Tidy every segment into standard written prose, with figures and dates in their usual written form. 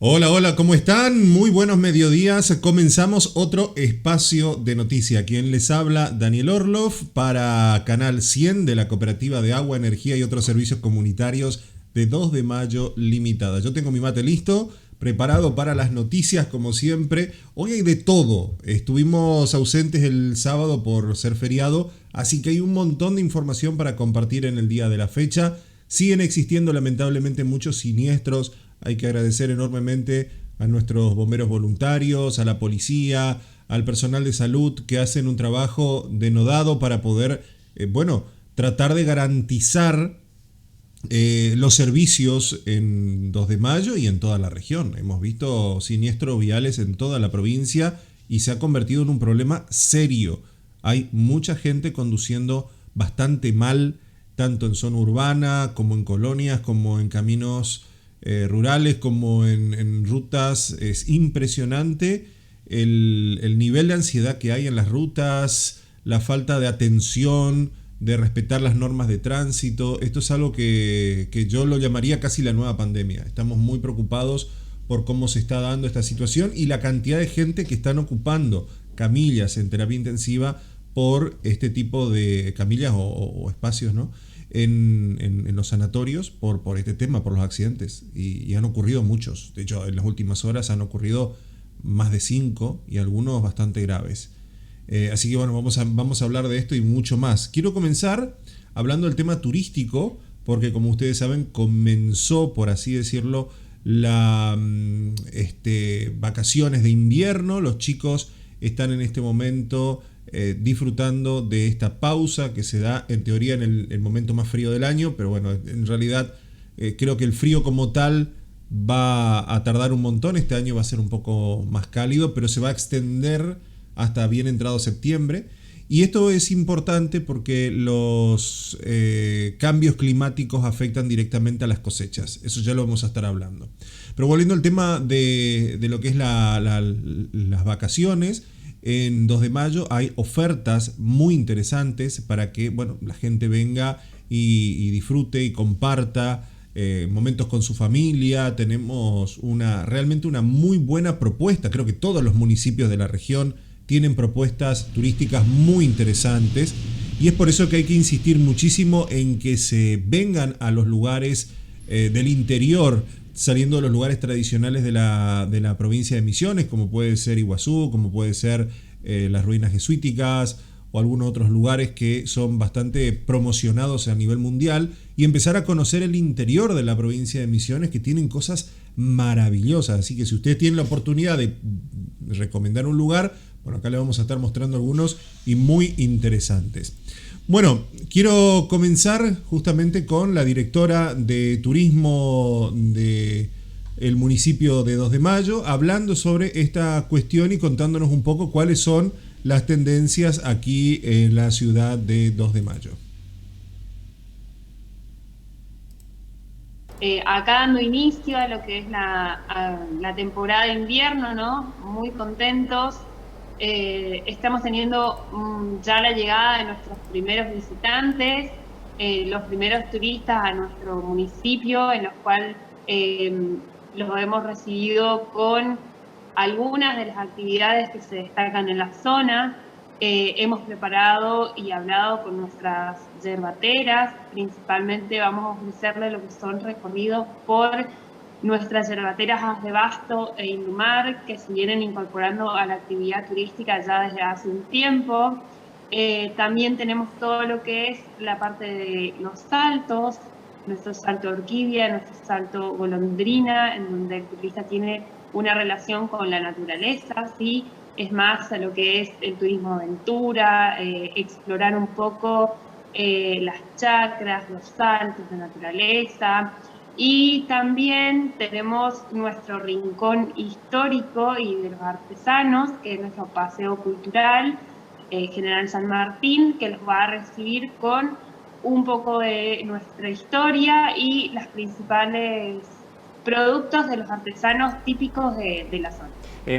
Hola, hola, ¿cómo están? Muy buenos mediodías. Comenzamos otro espacio de noticia. Quien les habla, Daniel Orloff, para Canal 100 de la Cooperativa de Agua, Energía y otros servicios comunitarios de 2 de Mayo Limitada. Yo tengo mi mate listo, preparado para las noticias como siempre. Hoy hay de todo. Estuvimos ausentes el sábado por ser feriado, así que hay un montón de información para compartir en el día de la fecha. Siguen existiendo lamentablemente muchos siniestros. Hay que agradecer enormemente a nuestros bomberos voluntarios, a la policía, al personal de salud que hacen un trabajo denodado para poder, tratar de garantizar los servicios en 2 de Mayo y en toda la región. Hemos visto siniestros viales en toda la provincia y se ha convertido en un problema serio. Hay mucha gente conduciendo bastante mal, tanto en zona urbana como en colonias, como en caminos rurales, como en rutas. Es impresionante el nivel de ansiedad que hay en las rutas, la falta de atención, de respetar las normas de tránsito. Esto es algo que yo lo llamaría casi la nueva pandemia. Estamos muy preocupados por cómo se está dando esta situación y la cantidad de gente que están ocupando camillas en terapia intensiva por este tipo de camillas o espacios, ¿no? En los sanatorios por este tema, por los accidentes. Y han ocurrido muchos. De hecho, en las últimas horas han ocurrido más de 5 y algunos bastante graves. Así que bueno, vamos a hablar de esto y mucho más. Quiero comenzar hablando del tema turístico, porque como ustedes saben, comenzó, por así decirlo, la vacaciones de invierno. Los chicos están en este momento disfrutando de esta pausa que se da en teoría en el momento más frío del año, pero bueno, en realidad creo que el frío como tal va a tardar un montón. Este año va a ser un poco más cálido, pero se va a extender hasta bien entrado septiembre. Y esto es importante porque los cambios climáticos afectan directamente a las cosechas. Eso ya lo vamos a estar hablando. Pero volviendo al tema de lo que es las vacaciones, en 2 de Mayo hay ofertas muy interesantes para que la gente venga y disfrute y comparta momentos con su familia. Tenemos realmente una muy buena propuesta. Creo que todos los municipios de la región tienen propuestas turísticas muy interesantes y es por eso que hay que insistir muchísimo en que se vengan a los lugares del interior, saliendo de los lugares tradicionales de la provincia de Misiones, como puede ser Iguazú, como puede ser las ruinas jesuíticas o algunos otros lugares que son bastante promocionados a nivel mundial, y empezar a conocer el interior de la provincia de Misiones, que tienen cosas maravillosas. Así que si ustedes tienen la oportunidad de recomendar un lugar, bueno, acá le vamos a estar mostrando algunos y muy interesantes. Bueno, quiero comenzar justamente con la directora de turismo de el municipio de 2 de Mayo, hablando sobre esta cuestión y contándonos un poco cuáles son las tendencias aquí en la ciudad de 2 de Mayo. Acá dando inicio a lo que es la temporada de invierno, ¿no? Muy contentos. Estamos teniendo ya la llegada de nuestros primeros visitantes, los primeros turistas a nuestro municipio, en los cuales los hemos recibido con algunas de las actividades que se destacan en la zona. Hemos preparado y hablado con nuestras yerbateras. Principalmente vamos a ofrecerles lo que son recorridos por nuestras yerbateras As de Basto e Inumar, que se vienen incorporando a la actividad turística ya desde hace un tiempo. También tenemos todo lo que es la parte de los saltos, nuestro salto orquídea, nuestro salto golondrina, en donde el turista tiene una relación con la naturaleza, ¿sí? Es más a lo que es el turismo aventura, explorar un poco las chacras, los saltos de naturaleza. Y también tenemos nuestro rincón histórico y de los artesanos, que es nuestro paseo cultural, General San Martín, que los va a recibir con un poco de nuestra historia y los principales productos de los artesanos típicos de la zona.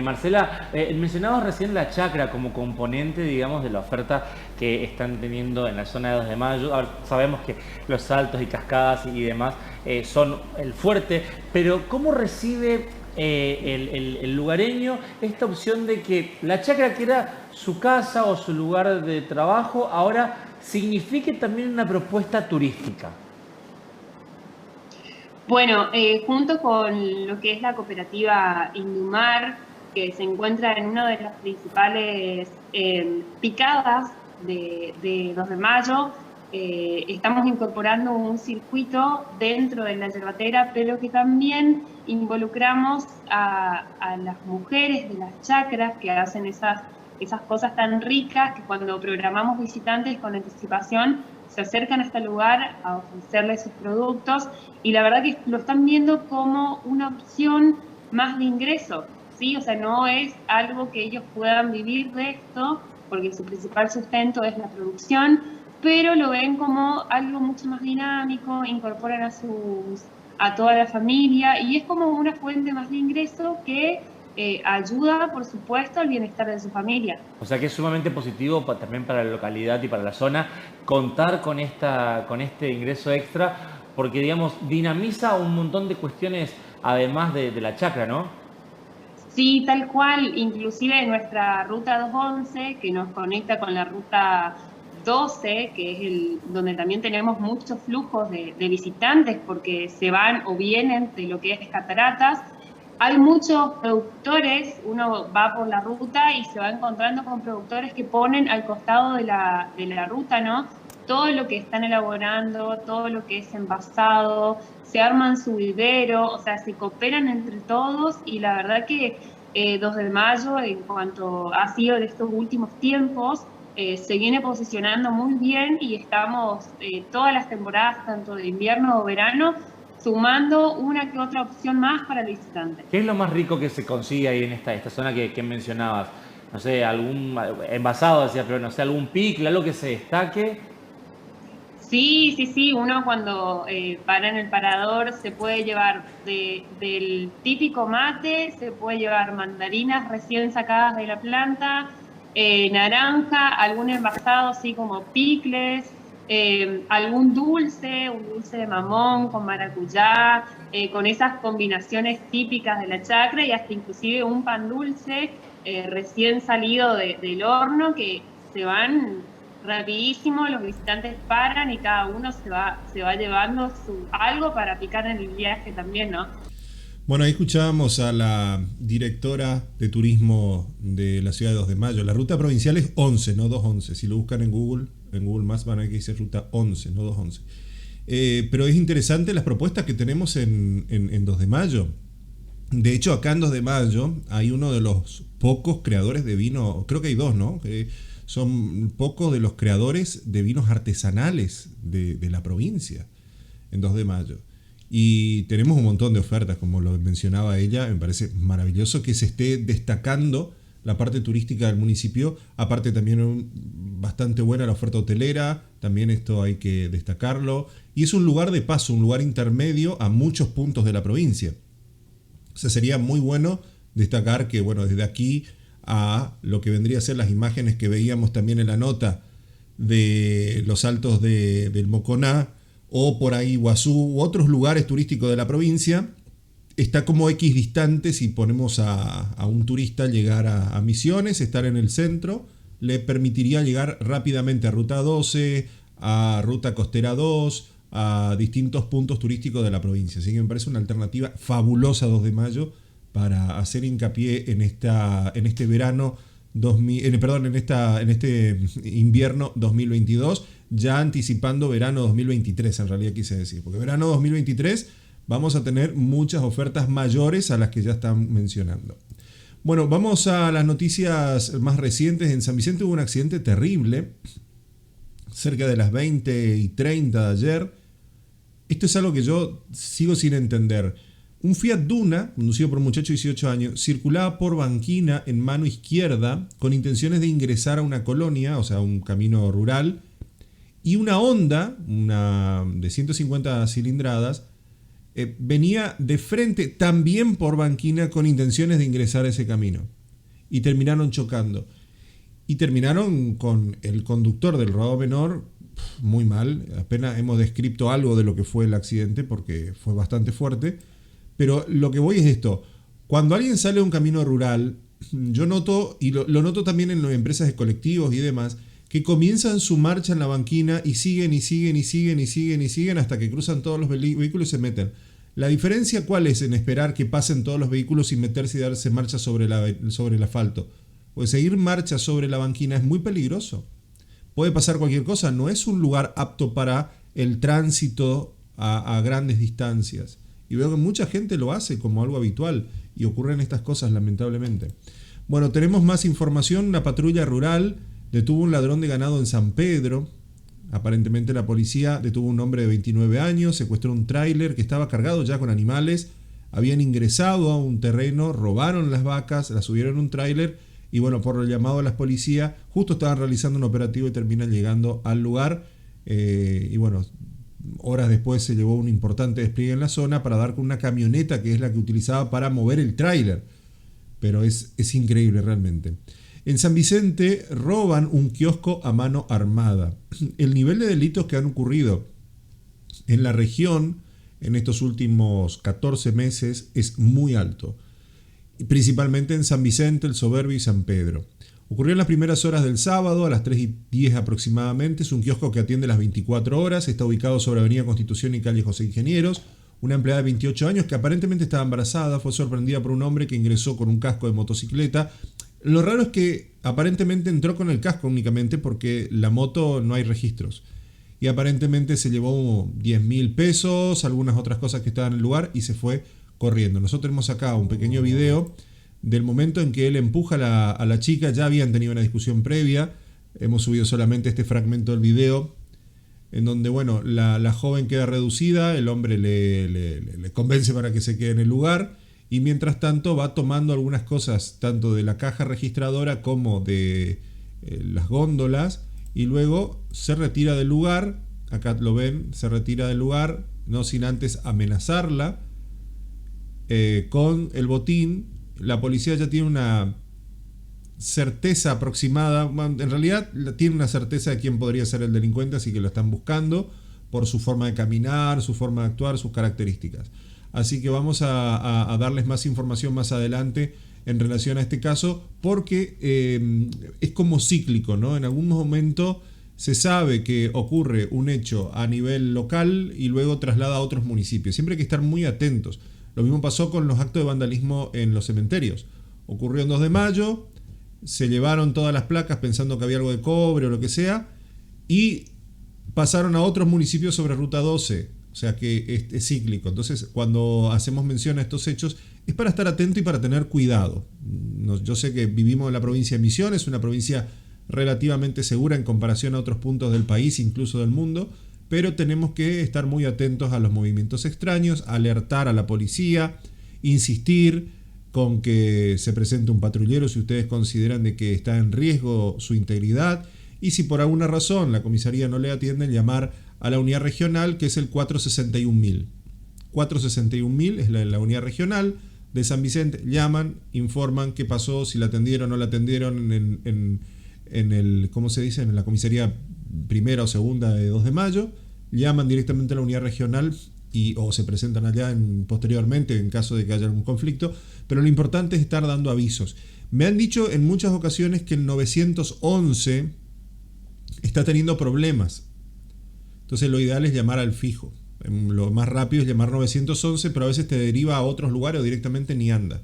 Marcela, mencionabas recién la chacra como componente, digamos, de la oferta que están teniendo en la zona de 2 de Mayo. A ver, sabemos que los saltos y cascadas y demás son el fuerte, pero ¿cómo recibe el lugareño esta opción de que la chacra, que era su casa o su lugar de trabajo, ahora signifique también una propuesta turística? Bueno, junto con lo que es la cooperativa Indumar, que se encuentra en una de las principales picadas de 2 de Mayo, estamos incorporando un circuito dentro de la yerbatera, pero que también involucramos a las mujeres de las chacras que hacen esas cosas tan ricas que cuando programamos visitantes con anticipación se acercan a este lugar a ofrecerles sus productos, y la verdad que lo están viendo como una opción más de ingreso, ¿sí? O sea, no es algo que ellos puedan vivir de esto, porque su principal sustento es la producción, pero lo ven como algo mucho más dinámico, incorporan a toda la familia, y es como una fuente más de ingreso que ayuda, por supuesto, al bienestar de su familia. O sea que es sumamente positivo también para la localidad y para la zona contar con este ingreso extra, porque, digamos, dinamiza un montón de cuestiones además de la chacra, ¿no? Sí, tal cual, inclusive nuestra ruta 211, que nos conecta con la ruta 12, que es donde también tenemos muchos flujos de visitantes, porque se van o vienen de lo que es Cataratas. Hay muchos productores, uno va por la ruta y se va encontrando con productores que ponen al costado de la ruta, ¿no? Todo lo que están elaborando, todo lo que es envasado, se arman su vivero, o sea, se cooperan entre todos, y la verdad que 2 de Mayo, en cuanto ha sido de estos últimos tiempos, se viene posicionando muy bien, y estamos todas las temporadas, tanto de invierno o verano, sumando una que otra opción más para el visitante. ¿Qué es lo más rico que se consigue ahí en esta zona que mencionabas? No sé, algún envasado, decía, pero no sé, algún picle, algo que se destaque. Sí, uno cuando para en el parador se puede llevar del típico mate, se puede llevar mandarinas recién sacadas de la planta, naranja, algún envasado así como picles, algún dulce, un dulce de mamón con maracuyá, con esas combinaciones típicas de la chacra, y hasta inclusive un pan dulce recién salido del horno, que se van rapidísimo, los visitantes paran y cada uno se va llevando algo para picar en el viaje también, ¿no? Bueno, ahí escuchábamos a la directora de turismo de la ciudad de 2 de Mayo. La ruta provincial es 11, no 211. Si lo buscan en Google Maps van a ver que dice ruta 11, no 211. Pero es interesante las propuestas que tenemos en 2 de Mayo. De hecho, acá en 2 de Mayo hay uno de los pocos creadores de vino, creo que hay dos, ¿no? Son pocos de los creadores de vinos artesanales de la provincia en 2 de Mayo. Y tenemos un montón de ofertas, como lo mencionaba ella. Me parece maravilloso que se esté destacando la parte turística del municipio. Aparte también bastante buena la oferta hotelera, también esto hay que destacarlo. Y es un lugar de paso, un lugar intermedio a muchos puntos de la provincia. O sea, sería muy bueno destacar que, bueno, desde aquí a lo que vendría a ser las imágenes que veíamos también en la nota de los altos del Moconá, o por ahí Iguazú u otros lugares turísticos de la provincia, está como X distante. Si ponemos a un turista llegar a Misiones, estar en el centro, le permitiría llegar rápidamente a Ruta 12, a Ruta Costera 2, a distintos puntos turísticos de la provincia. Así que me parece una alternativa fabulosa 2 de Mayo para hacer hincapié en este verano en este invierno 2022, ya anticipando verano 2023, en realidad quise decir, porque verano 2023 vamos a tener muchas ofertas mayores a las que ya están mencionando. Bueno, vamos a las noticias más recientes. En San Vicente hubo un accidente terrible, cerca de las 20:30 de ayer. Esto es algo que yo sigo sin entender. Un Fiat Duna, conducido por un muchacho de 18 años, circulaba por Banquina en mano izquierda con intenciones de ingresar a una colonia, o sea, un camino rural, y una Honda, una de 150 cilindradas, venía de frente también por Banquina con intenciones de ingresar a ese camino. Y terminaron chocando. Y terminaron con el conductor del rodado menor muy mal. Apenas hemos descrito algo de lo que fue el accidente porque fue bastante fuerte. Pero lo que voy es esto. Cuando alguien sale a un camino rural, yo noto, y lo noto también en las empresas de colectivos y demás, que comienzan su marcha en la banquina y siguen y siguen y siguen y siguen y siguen hasta que cruzan todos los vehículos y se meten. ¿La diferencia cuál es en esperar que pasen todos los vehículos sin meterse y darse marcha sobre el asfalto? Pues seguir marcha sobre la banquina es muy peligroso. Puede pasar cualquier cosa, no es un lugar apto para el tránsito a grandes distancias. Y veo que mucha gente lo hace como algo habitual y ocurren estas cosas lamentablemente. Bueno, tenemos más información. Una patrulla rural detuvo un ladrón de ganado en San Pedro. Aparentemente la policía detuvo a un hombre de 29 años, secuestró un tráiler que estaba cargado ya con animales. Habían ingresado a un terreno, robaron las vacas, las subieron a un tráiler y bueno, por el llamado a la policía, justo estaban realizando un operativo y terminan llegando al lugar. Y bueno, horas después se llevó un importante despliegue en la zona para dar con una camioneta que es la que utilizaba para mover el tráiler. Pero es increíble realmente. En San Vicente roban un kiosco a mano armada. El nivel de delitos que han ocurrido en la región en estos últimos 14 meses es muy alto. Principalmente en San Vicente, El Soberbio y San Pedro. Ocurrió en las primeras horas del sábado, a las 3:10 aproximadamente. Es un kiosco que atiende las 24 horas. Está ubicado sobre Avenida Constitución y calle José Ingenieros. Una empleada de 28 años que aparentemente estaba embarazada fue sorprendida por un hombre que ingresó con un casco de motocicleta. Lo raro es que aparentemente entró con el casco únicamente porque la moto no hay registros. Y aparentemente se llevó 10.000 pesos, algunas otras cosas que estaban en el lugar y se fue corriendo. Nosotros tenemos acá un pequeño video del momento en que él empuja a la chica. Ya habían tenido una discusión previa. Hemos subido solamente este fragmento del video en donde, bueno, la joven queda reducida, el hombre le convence para que se quede en el lugar. Y mientras tanto va tomando algunas cosas tanto de la caja registradora como de las góndolas y luego se retira del lugar. Acá lo ven, se retira del lugar, no sin antes amenazarla con el botín. La policía ya tiene una certeza aproximada, en realidad tiene una certeza de quién podría ser el delincuente, así que lo están buscando por su forma de caminar, su forma de actuar, sus características. Así que vamos a darles más información más adelante en relación a este caso, porque es como cíclico, ¿no? En algún momento se sabe que ocurre un hecho a nivel local y luego traslada a otros municipios. Siempre hay que estar muy atentos. Lo mismo pasó con los actos de vandalismo en los cementerios. Ocurrió en 2 de mayo, se llevaron todas las placas pensando que había algo de cobre o lo que sea, y pasaron a otros municipios sobre Ruta 12. O sea que es cíclico. Entonces, cuando hacemos mención a estos hechos, es para estar atento y para tener cuidado. Yo sé que vivimos en la provincia de Misiones, una provincia relativamente segura en comparación a otros puntos del país, incluso del mundo, pero tenemos que estar muy atentos a los movimientos extraños, alertar a la policía, insistir con que se presente un patrullero si ustedes consideran de que está en riesgo su integridad, y si por alguna razón la comisaría no le atiende, llamar a la unidad regional, que es el 461.000. 461.000 es la unidad regional de San Vicente. Llaman, informan qué pasó, si la atendieron o no la atendieron en el, ¿cómo se dice? En la comisaría primera o segunda de 2 de mayo. Llaman directamente a la unidad regional o se presentan allá posteriormente en caso de que haya algún conflicto. Pero lo importante es estar dando avisos. Me han dicho en muchas ocasiones que el 911 está teniendo problemas. Entonces lo ideal es llamar al fijo. Lo más rápido es llamar 911, pero a veces te deriva a otros lugares o directamente ni anda.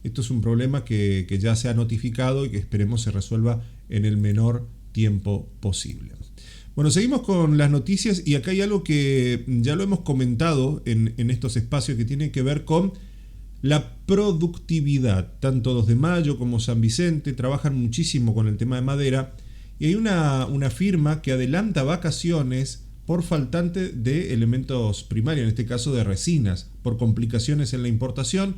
Esto es un problema que ya se ha notificado y que esperemos se resuelva en el menor tiempo posible. Bueno, seguimos con las noticias y acá hay algo que ya lo hemos comentado en estos espacios que tiene que ver con la productividad. Tanto 2 de mayo como San Vicente trabajan muchísimo con el tema de madera y hay una firma que adelanta vacaciones por faltante de elementos primarios, en este caso de resinas, por complicaciones en la importación.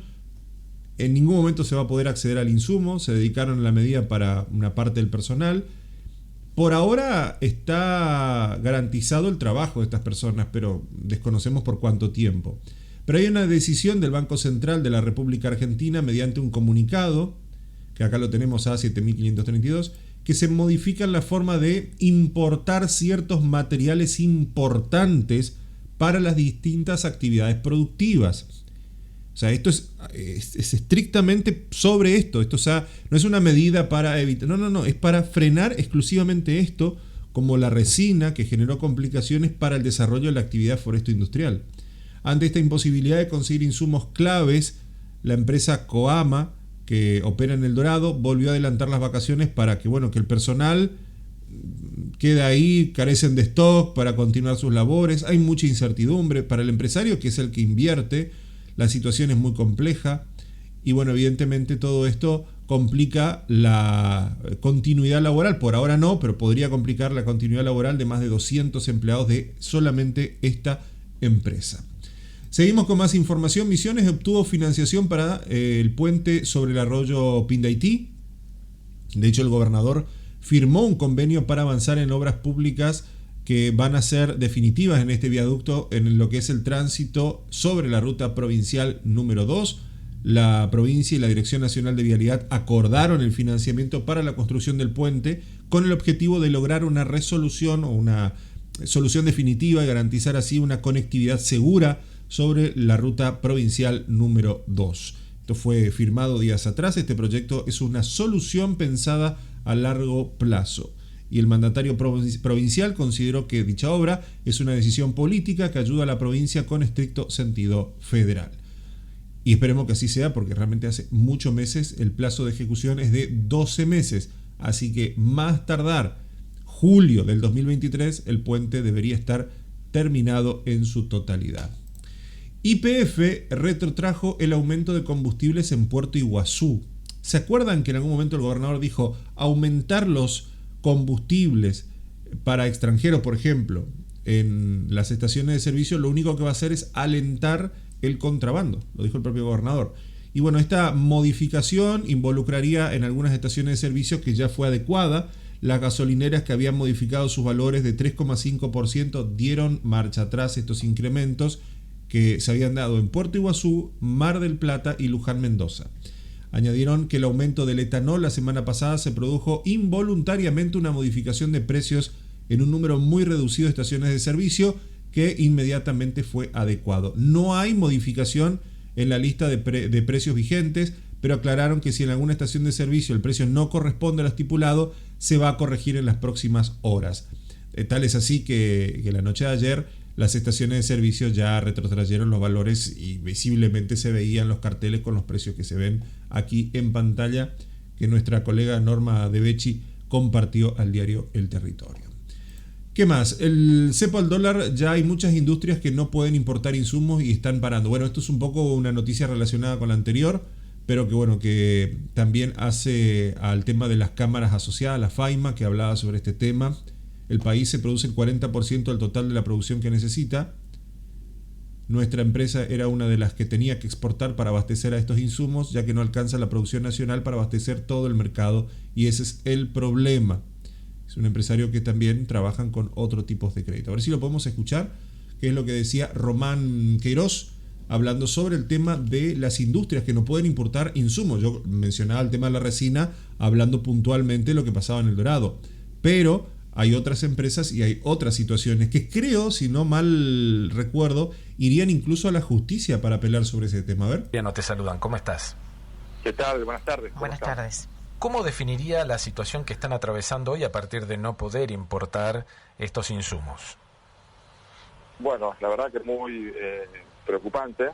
En ningún momento se va a poder acceder al insumo, se dedicaron a la medida para una parte del personal. Por ahora está garantizado el trabajo de estas personas, pero desconocemos por cuánto tiempo. Pero hay una decisión del Banco Central de la República Argentina mediante un comunicado, que acá lo tenemos a 7532, que se modifica la forma de importar ciertos materiales importantes para las distintas actividades productivas. O sea, esto es estrictamente sobre esto. Esto, o sea, no es una medida para evitar. No, es para frenar exclusivamente esto, como la resina que generó complicaciones para el desarrollo de la actividad foresto-industrial. Ante esta imposibilidad de conseguir insumos claves, la empresa Coama, que opera en El Dorado, volvió a adelantar las vacaciones para que, que el personal quede ahí, carecen de stock para continuar sus labores. Hay mucha incertidumbre para el empresario, que es el que invierte. La situación es muy compleja y evidentemente todo esto complica la continuidad laboral. Por ahora no, pero podría complicar la continuidad laboral de más de 200 empleados de solamente esta empresa. Seguimos con más información. Misiones obtuvo financiación para el puente sobre el arroyo Pindaití. De hecho, el gobernador firmó un convenio para avanzar en obras públicas que van a ser definitivas en este viaducto en lo que es el tránsito sobre la ruta provincial número 2. La provincia y la Dirección Nacional de Vialidad acordaron el financiamiento para la construcción del puente con el objetivo de lograr una resolución o una solución definitiva y garantizar así una conectividad segura sobre la ruta provincial número 2. Esto fue firmado días atrás. Este proyecto es una solución pensada a largo plazo. Y el mandatario provincial consideró que dicha obra es una decisión política que ayuda a la provincia con estricto sentido federal. Y esperemos que así sea, porque realmente hace muchos meses el plazo de ejecución es de 12 meses. Así que más tardar julio del 2023 el puente debería estar terminado en su totalidad. YPF retrotrajo el aumento de combustibles en Puerto Iguazú. ¿Se acuerdan que en algún momento el gobernador dijo aumentar los combustibles para extranjeros, por ejemplo, en las estaciones de servicio? Lo único que va a hacer es alentar el contrabando, lo dijo el propio gobernador. Y esta modificación involucraría en algunas estaciones de servicio que ya fue adecuada. Las gasolineras que habían modificado sus valores de 3,5% dieron marcha atrás estos incrementos que se habían dado en Puerto Iguazú, Mar del Plata y Luján, Mendoza. Añadieron que el aumento del etanol la semana pasada se produjo involuntariamente una modificación de precios en un número muy reducido de estaciones de servicio que inmediatamente fue adecuado. No hay modificación en la lista de precios vigentes, pero aclararon que si en alguna estación de servicio el precio no corresponde a lo estipulado, se va a corregir en las próximas horas. Tal es así que la noche de ayer las estaciones de servicio ya retrotrayeron los valores y visiblemente se veían los carteles con los precios que se ven aquí en pantalla, que nuestra colega Norma De Becci compartió al diario El Territorio. ¿Qué más? El cepo al dólar, ya hay muchas industrias que no pueden importar insumos y están parando. Esto es un poco una noticia relacionada con la anterior, pero que también hace al tema de las cámaras asociadas, la FAIMA, que hablaba sobre este tema. El país se produce el 40% del total de la producción que necesita. Nuestra empresa era una de las que tenía que exportar para abastecer a estos insumos, ya que no alcanza la producción nacional para abastecer todo el mercado, y ese es el problema. Es un empresario que también trabajan con otro tipo de crédito. A ver si lo podemos escuchar, que es lo que decía Román Queiroz, hablando sobre el tema de las industrias que no pueden importar insumos. Yo mencionaba el tema de la resina, hablando puntualmente de lo que pasaba en El Dorado. Pero hay otras empresas y hay otras situaciones que creo, si no mal recuerdo, irían incluso a la justicia para apelar sobre ese tema. A ver. Ya no te saludan, ¿cómo estás? ¿Qué tal? Buenas tardes. Buenas tardes. ¿Cómo definiría la situación que están atravesando hoy a partir de no poder importar estos insumos? Bueno, la verdad que es muy preocupante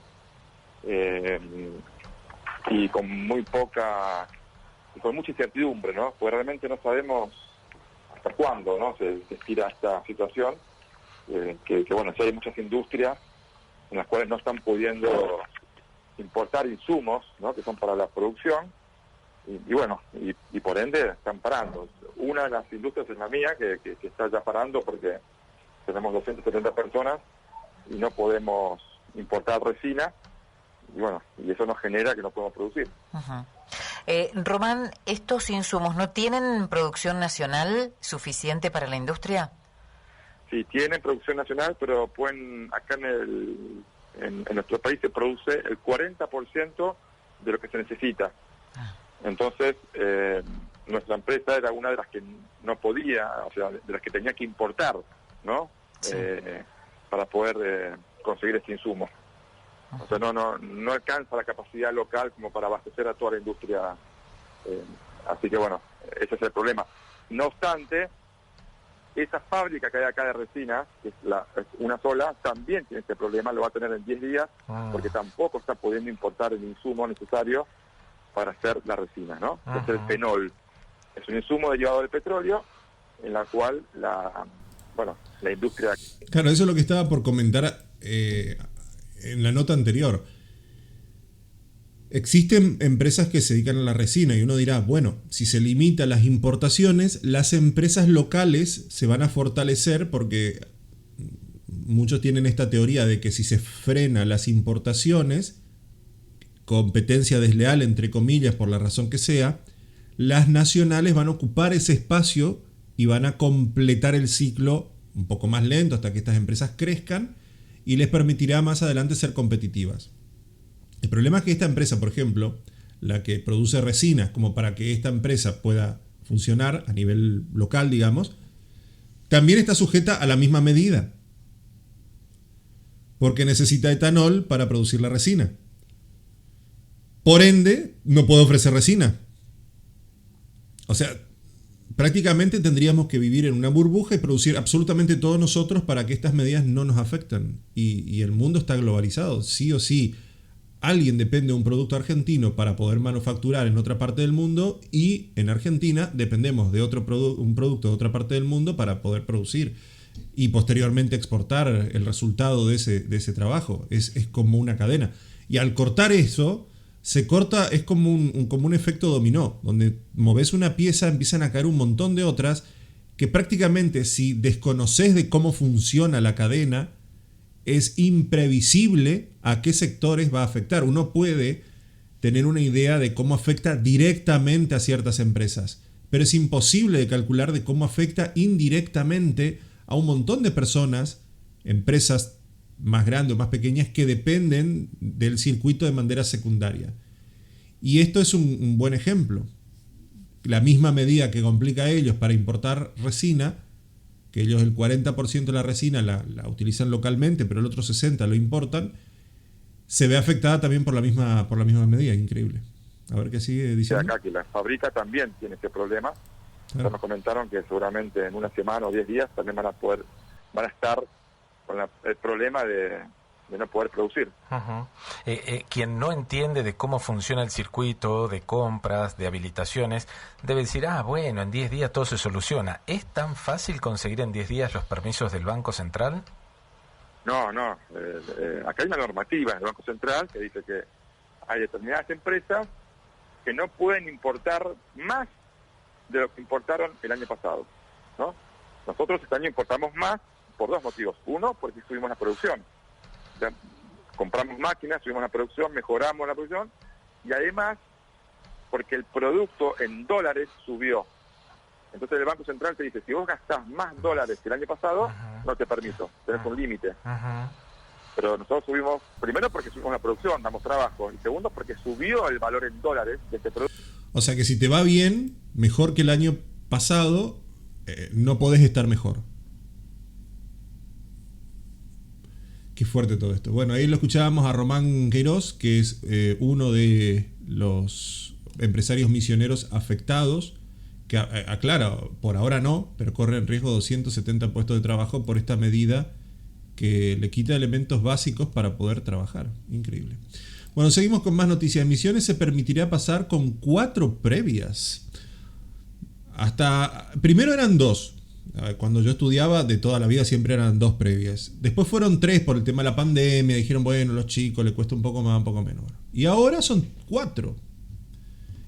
y con mucha incertidumbre, ¿no? Porque realmente no sabemos hasta cuándo, ¿no? se estira esta situación, que sí hay muchas industrias en las cuales no están pudiendo importar insumos, ¿no? Que son para la producción, y por ende están parando. Una de las industrias es la mía, que está ya parando porque tenemos 270 personas y no podemos importar resina, y eso nos genera que no podemos producir. Uh-huh. Román, ¿estos insumos no tienen producción nacional suficiente para la industria? Sí, tienen producción nacional, pero acá en nuestro país se produce el 40% de lo que se necesita. Entonces, nuestra empresa era una de las que no podía, o sea, de las que tenía que importar, ¿no? Sí. Para poder conseguir este insumo. O sea, no alcanza la capacidad local como para abastecer a toda la industria. Así que bueno, ese es el problema. No obstante, esa fábrica que hay acá de resina, que es una sola, también tiene este problema, lo va a tener en 10 días, porque tampoco está pudiendo importar el insumo necesario para hacer la resina, ¿no? Es el fenol. Es un insumo derivado del petróleo, en la cual la industria... Claro, eso es lo que estaba por comentar en la nota anterior. Existen empresas que se dedican a la resina y uno dirá, bueno, si se limitan las importaciones, las empresas locales se van a fortalecer porque muchos tienen esta teoría de que si se frena las importaciones, competencia desleal entre comillas por la razón que sea, las nacionales van a ocupar ese espacio y van a completar el ciclo un poco más lento hasta que estas empresas crezcan y les permitirá más adelante ser competitivas. El problema es que esta empresa, por ejemplo, la que produce resinas, como para que esta empresa pueda funcionar a nivel local, digamos, también está sujeta a la misma medida. Porque necesita etanol para producir la resina. Por ende, no puede ofrecer resina. O sea, prácticamente tendríamos que vivir en una burbuja y producir absolutamente todos nosotros para que estas medidas no nos afecten. Y el mundo está globalizado, sí o sí. Alguien depende de un producto argentino para poder manufacturar en otra parte del mundo y en Argentina dependemos de un producto de otra parte del mundo para poder producir y posteriormente exportar el resultado de ese trabajo. Es como una cadena. Y al cortar eso, se corta, es como un efecto dominó, donde moves una pieza, empiezan a caer un montón de otras que prácticamente si desconoces de cómo funciona la cadena, es imprevisible a qué sectores va a afectar. Uno puede tener una idea de cómo afecta directamente a ciertas empresas, pero es imposible de calcular de cómo afecta indirectamente a un montón de personas, empresas más grandes o más pequeñas que dependen del circuito de manera secundaria. Y esto es un buen ejemplo. La misma medida que complica a ellos para importar resina, que ellos el 40% de la resina la utilizan localmente, pero el otro 60% lo importan, se ve afectada también por la misma medida. Increíble. A ver qué sigue diciendo. Acá que la fábrica también tiene este problema. Claro. Nos comentaron que seguramente en una semana o 10 días también van a estar con el problema de no poder producir. Quien no entiende de cómo funciona el circuito de compras, de habilitaciones, debe decir, bueno, en 10 días todo se soluciona. ¿Es tan fácil conseguir en 10 días los permisos del Banco Central? No. Acá hay una normativa del Banco Central que dice que hay determinadas empresas que no pueden importar más de lo que importaron el año pasado, ¿no? Nosotros este año importamos más por dos motivos. Uno, porque subimos la producción. O sea, compramos máquinas, subimos la producción, mejoramos la producción, y además porque el producto en dólares subió. Entonces el Banco Central te dice, si vos gastás más dólares que el año pasado, no te permito, tenés un límite. Pero nosotros subimos, primero porque subimos la producción, damos trabajo, y segundo porque subió el valor en dólares de este producto. O sea que si te va bien, mejor que el año pasado, no podés estar mejor. Qué fuerte todo esto. Bueno, ahí lo escuchábamos a Román Queiroz, que es uno de los empresarios misioneros afectados, que aclara, por ahora no, pero corre en riesgo 270 puestos de trabajo por esta medida que le quita elementos básicos para poder trabajar. Increíble. Bueno, seguimos con más noticias. Misiones se permitirá pasar con 4 previas. Primero eran 2. Cuando yo estudiaba, de toda la vida siempre eran 2 previas. Después fueron 3 por el tema de la pandemia. Dijeron, bueno, los chicos les cuesta un poco más, un poco menos. Y ahora son 4.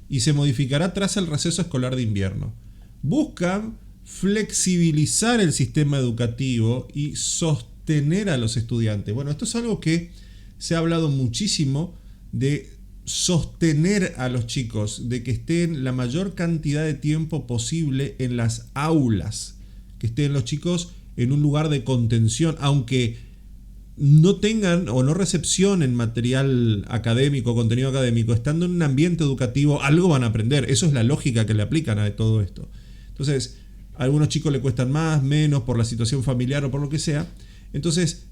Y se modificará tras el receso escolar de invierno. Buscan flexibilizar el sistema educativo y sostener a los estudiantes. Bueno, esto es algo que se ha hablado muchísimo, de sostener a los chicos, de que estén la mayor cantidad de tiempo posible en las aulas, que estén los chicos en un lugar de contención, aunque no tengan o no recepcionen material académico, contenido académico, estando en un ambiente educativo, algo van a aprender. Eso es la lógica que le aplican a todo esto. Entonces, a algunos chicos le cuestan más, menos, por la situación familiar o por lo que sea. Entonces,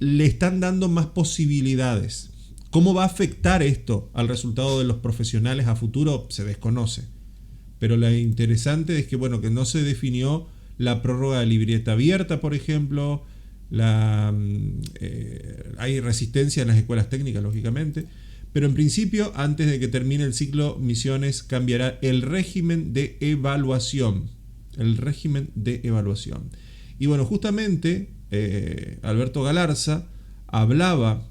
le están dando más posibilidades. ¿Cómo va a afectar esto al resultado de los profesionales a futuro? Se desconoce. Pero lo interesante es que, bueno, que no se definió la prórroga de libreta abierta, por ejemplo. Hay resistencia en las escuelas técnicas, lógicamente. Pero en principio, antes de que termine el ciclo Misiones, cambiará el régimen de evaluación. El régimen de evaluación. Y bueno, justamente Alberto Galarza hablaba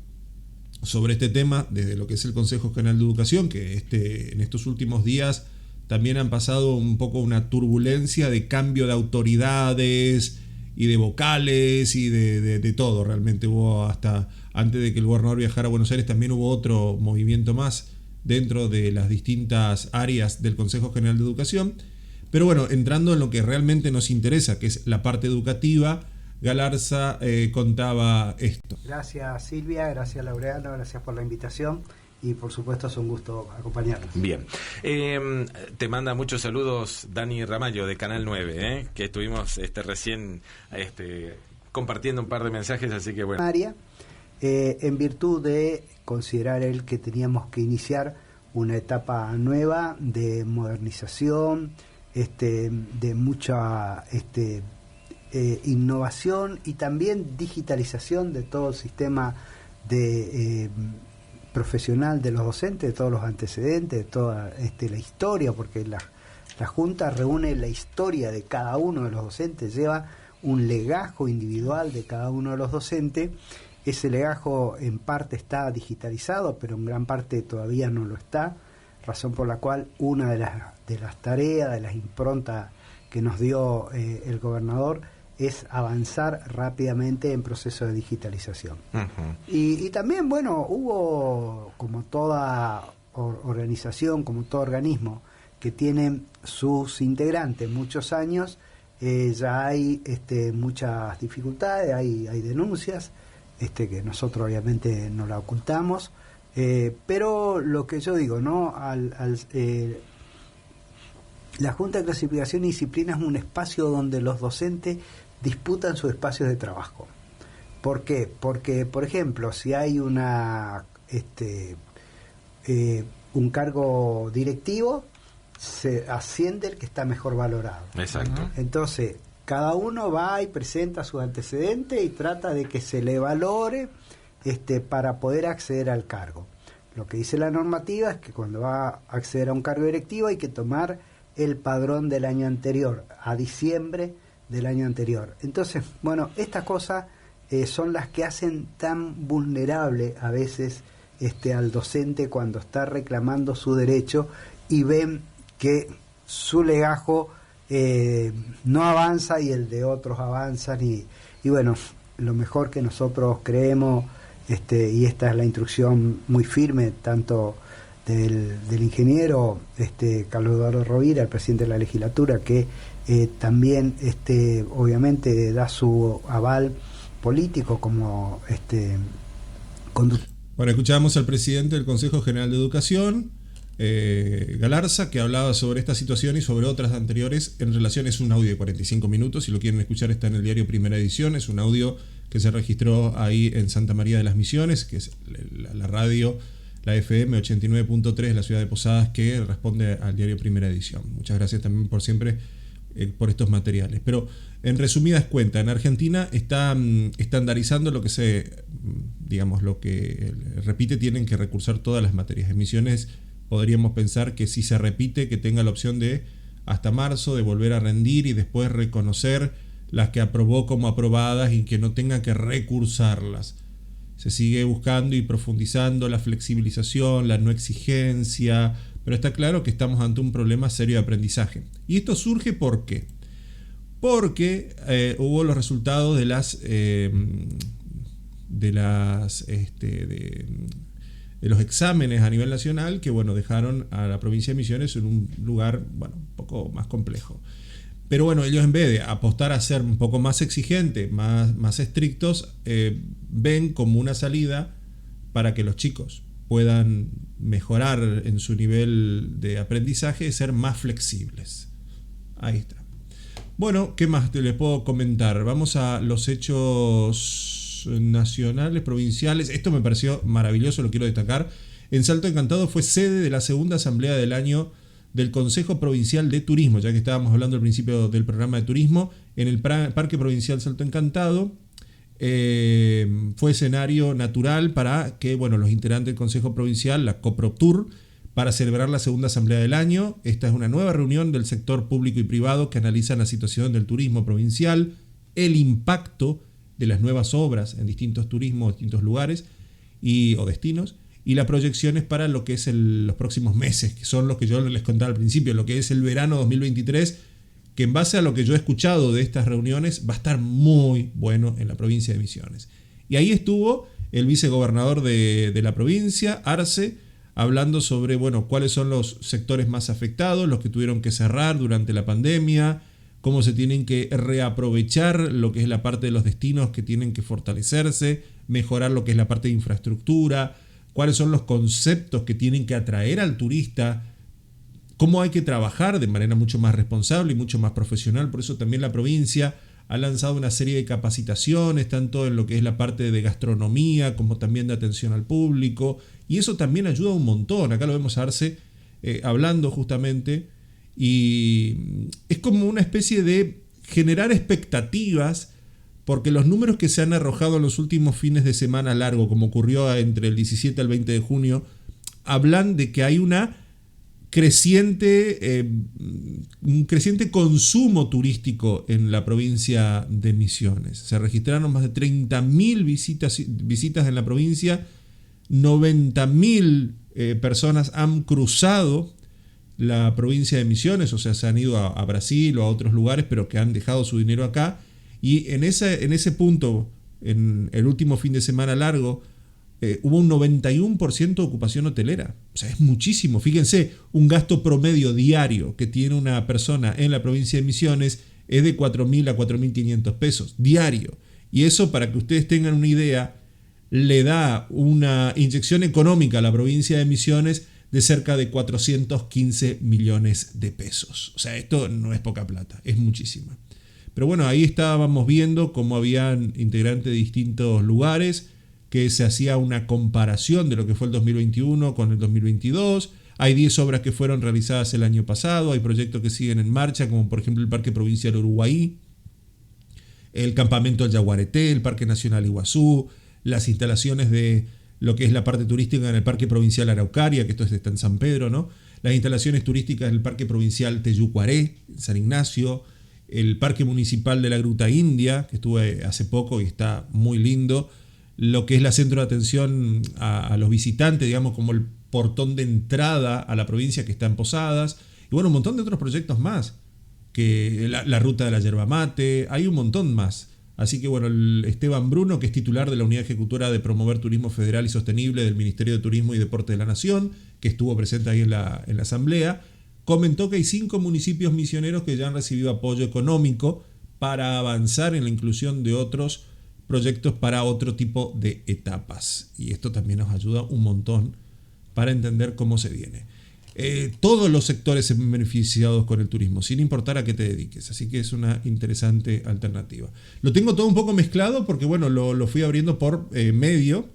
sobre este tema desde lo que es el Consejo General de Educación, que en estos últimos días también han pasado un poco una turbulencia de cambio de autoridades y de vocales y de todo. Realmente hubo, hasta antes de que el gobernador viajara a Buenos Aires, también hubo otro movimiento más dentro de las distintas áreas del Consejo General de Educación. Pero bueno, entrando en lo que realmente nos interesa, que es la parte educativa, Galarza contaba esto. Gracias Silvia, gracias Laureano, gracias por la invitación y por supuesto es un gusto acompañarnos. Bien, te manda muchos saludos Dani Ramallo de Canal 9, que estuvimos recién compartiendo un par de mensajes, así que bueno. En virtud de considerar él que teníamos que iniciar una etapa nueva de modernización, de mucha innovación y también digitalización de todo el sistema de profesional de los docentes, de todos los antecedentes, de toda la historia, porque la Junta reúne la historia de cada uno de los docentes, lleva un legajo individual de cada uno de los docentes. Ese legajo en parte está digitalizado, pero en gran parte todavía no lo está, razón por la cual una de las tareas, de las improntas que nos dio el gobernador es avanzar rápidamente en proceso de digitalización. Uh-huh. Y también, bueno, hubo, como toda organización, como todo organismo que tiene sus integrantes muchos años, ya hay muchas dificultades, hay denuncias, que nosotros obviamente no la ocultamos, pero lo que yo digo, ¿no? La Junta de Clasificación y Disciplina es un espacio donde los docentes disputan sus espacios de trabajo. ¿Por qué? Porque, por ejemplo, si hay un cargo directivo, se asciende el que está mejor valorado. Exacto. Entonces, cada uno va y presenta sus antecedentes y trata de que se le valore para poder acceder al cargo. Lo que dice la normativa es que cuando va a acceder a un cargo directivo hay que tomar el padrón del año anterior, a diciembre del año anterior. Entonces, bueno, estas cosas son las que hacen tan vulnerable a veces al docente cuando está reclamando su derecho y ven que su legajo no avanza y el de otros avanzan y bueno, lo mejor que nosotros creemos, y esta es la instrucción muy firme tanto del ingeniero Carlos Eduardo Rovira, el presidente de la legislatura, que también obviamente da su aval político como conductor. Bueno, escuchábamos al presidente del Consejo General de Educación, Galarza, que hablaba sobre esta situación y sobre otras anteriores en relación. Es un audio de 45 minutos, si lo quieren escuchar está en el diario Primera Edición. Es un audio que se registró ahí en Santa María de las Misiones, que es la radio, la FM 89.3 de la ciudad de Posadas, que responde al diario Primera Edición. Muchas gracias también por siempre por estos materiales. Pero en resumidas cuentas, en Argentina está estandarizando lo que lo que repite, tienen que recursar todas las materias. En Misiones podríamos pensar que si se repite, que tenga la opción de hasta marzo de volver a rendir y después reconocer las que aprobó como aprobadas y que no tenga que recursarlas. Se sigue buscando y profundizando la flexibilización, la no exigencia, pero está claro que estamos ante un problema serio de aprendizaje. Y esto surge ¿por qué? Porque hubo los resultados de los exámenes a nivel nacional que dejaron a la provincia de Misiones en un lugar un poco más complejo. Pero bueno, ellos en vez de apostar a ser un poco más exigentes, más estrictos, ven como una salida para que los chicos puedan mejorar en su nivel de aprendizaje, ser más flexibles. Ahí está. Bueno, ¿qué más te les puedo comentar? Vamos a los hechos nacionales, provinciales. Esto me pareció maravilloso, lo quiero destacar. En Salto Encantado fue sede de la segunda asamblea del año del Consejo Provincial de Turismo, ya que estábamos hablando al principio del programa de turismo. En el Parque Provincial Salto Encantado fue escenario natural para que los integrantes del Consejo Provincial, la CoProTur, para celebrar la segunda asamblea del año. Esta es una nueva reunión del sector público y privado que analiza la situación del turismo provincial, el impacto de las nuevas obras en distintos turismos, distintos lugares o destinos, y las proyecciones para lo que es los próximos meses, que son los que yo les contaba al principio, lo que es el verano 2023, que en base a lo que yo he escuchado de estas reuniones va a estar muy bueno en la provincia de Misiones. Y ahí estuvo el vicegobernador de la provincia, Arce, hablando sobre cuáles son los sectores más afectados, los que tuvieron que cerrar durante la pandemia, cómo se tienen que reaprovechar lo que es la parte de los destinos que tienen que fortalecerse, mejorar lo que es la parte de infraestructura, cuáles son los conceptos que tienen que atraer al turista, cómo hay que trabajar de manera mucho más responsable y mucho más profesional. Por eso también la provincia ha lanzado una serie de capacitaciones, tanto en lo que es la parte de gastronomía como también de atención al público, y eso también ayuda un montón. Acá lo vemos a Arce hablando justamente, y es como una especie de generar expectativas, porque los números que se han arrojado en los últimos fines de semana largo, como ocurrió entre el 17 al 20 de junio, hablan de que hay un creciente consumo turístico en la provincia de Misiones. Se registraron más de 30.000 visitas en la provincia, 90.000 personas han cruzado la provincia de Misiones, o sea, se han ido a Brasil o a otros lugares, pero que han dejado su dinero acá. Y en ese punto, en el último fin de semana largo, hubo un 91% de ocupación hotelera. O sea, es muchísimo. Fíjense, un gasto promedio diario que tiene una persona en la provincia de Misiones es de 4.000 a 4.500 pesos diario. Y eso, para que ustedes tengan una idea, le da una inyección económica a la provincia de Misiones de cerca de 415 millones de pesos. O sea, esto no es poca plata, es muchísima. Pero ahí estábamos viendo cómo habían integrantes de distintos lugares, que se hacía una comparación de lo que fue el 2021 con el 2022. Hay 10 obras que fueron realizadas el año pasado, hay proyectos que siguen en marcha, como por ejemplo el Parque Provincial Uruguay, el Campamento del Yaguareté, el Parque Nacional Iguazú, las instalaciones de lo que es la parte turística en el Parque Provincial Araucaria, que esto está en San Pedro, ¿no? Las instalaciones turísticas del Parque Provincial Teyucuaré, en San Ignacio, el Parque Municipal de la Gruta India, que estuve hace poco y está muy lindo, lo que es la centro de atención a los visitantes, digamos, como el portón de entrada a la provincia que está en Posadas, y un montón de otros proyectos más, que la ruta de la yerba mate, hay un montón más. Así que el Esteban Bruno, que es titular de la Unidad Ejecutora de Promover Turismo Federal y Sostenible del Ministerio de Turismo y Deporte de la Nación, que estuvo presente ahí en la asamblea, comentó que hay 5 municipios misioneros que ya han recibido apoyo económico para avanzar en la inclusión de otros proyectos para otro tipo de etapas. Y esto también nos ayuda un montón para entender cómo se viene. Todos los sectores se ven beneficiados con el turismo, sin importar a qué te dediques. Así que es una interesante alternativa. Lo tengo todo un poco mezclado porque lo fui abriendo por medio